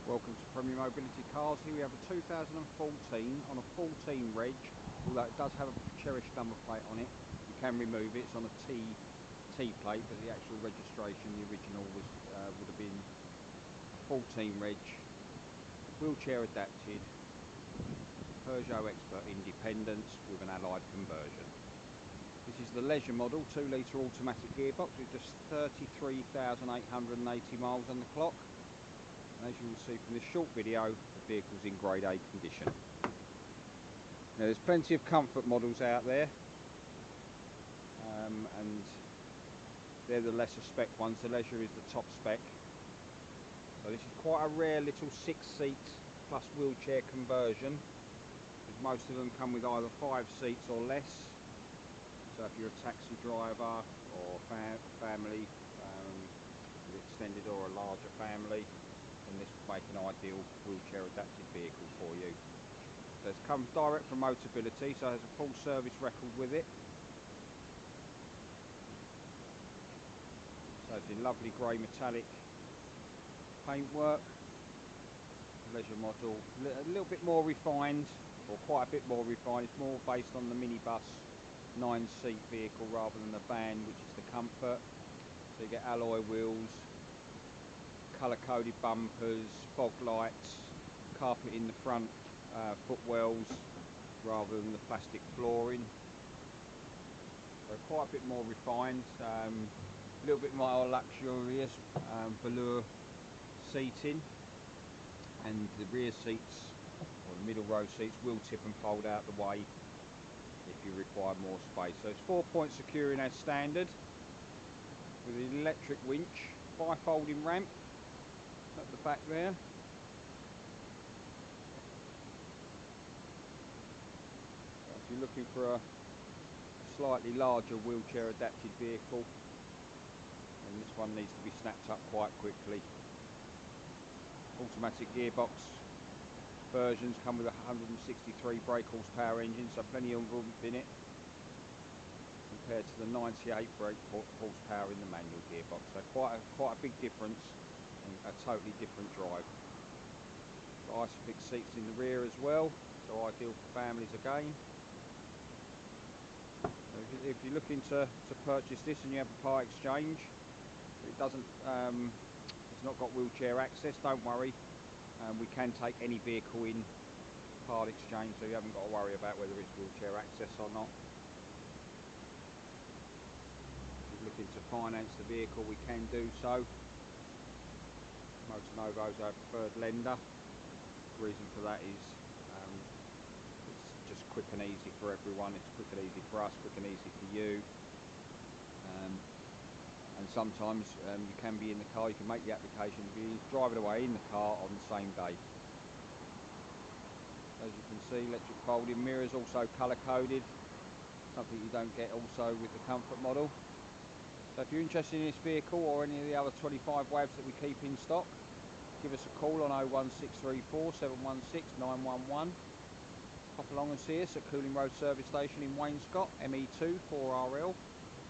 Welcome to Premier Mobility Cars. Here we have a 2014 on a 14 reg, although it does have a cherished number plate on it. You can remove it. It's on a T plate, but the actual registration, the original, was would have been 14 reg, wheelchair adapted, Peugeot Expert Independence with an allied conversion. This is the leisure model, 2 litre automatic gearbox with just 33,880 miles on the clock. And as you will see from this short video, the vehicle's in grade A condition. Now there's plenty of comfort models out there, and they're the lesser spec ones. The leisure is the top spec. So this is quite a rare little 6-seat plus wheelchair conversion. Most of them come with either 5 seats or less. So if you're a taxi driver or family with extended or a larger family, then this would make an ideal wheelchair adapted vehicle for you. So it's come direct from Motability, so it has a full service record with it. So it's in lovely grey metallic paintwork. Leisure model, a little bit more refined, or quite a bit more refined. It's more based on the minibus 9-seat vehicle rather than the van, which is the comfort. So you get alloy wheels, colour coded bumpers, fog lights, carpet in the front footwells rather than the plastic flooring. So quite a bit more refined, a little bit more luxurious velour seating, and the rear seats or the middle row seats will tip and fold out the way if you require more space. So it's 4-point securing as standard with an electric winch, bi-folding ramp at the back there. So if you're looking for a slightly larger wheelchair adapted vehicle, then this one needs to be snapped up quite quickly. Automatic gearbox versions come with a 163 brake horsepower engine, so plenty of oomph in it, compared to the 98 brake horsepower in the manual gearbox. So quite a big difference, and a totally different drive. Got Isofix seats in the rear as well, so ideal for families again. So if you're looking to purchase this and you have a part exchange, it doesn't, it's not got wheelchair access, don't worry. We can take any vehicle in part exchange, so you haven't got to worry about whether it's wheelchair access or not. If you're looking to finance the vehicle, we can do so. Motor is our preferred lender. The reason for that is it's just quick and easy for everyone. It's quick and easy for us, quick and easy for you. And sometimes you can be in the car, you can make the application, be driving away in the car on the same day. As you can see, electric folding mirrors, also colour coded, something you don't get also with the comfort model. So if you're interested in this vehicle or any of the other 25 WAVs that we keep in stock, give us a call on 01634 716 911. Pop along and see us at Cooling Road Service Station in Wainscott, ME2 4RL.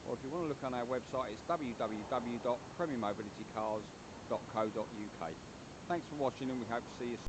Or if you want to look on our website, it's www.premiermobilitycars.co.uk. Thanks for watching, and we hope to see you soon.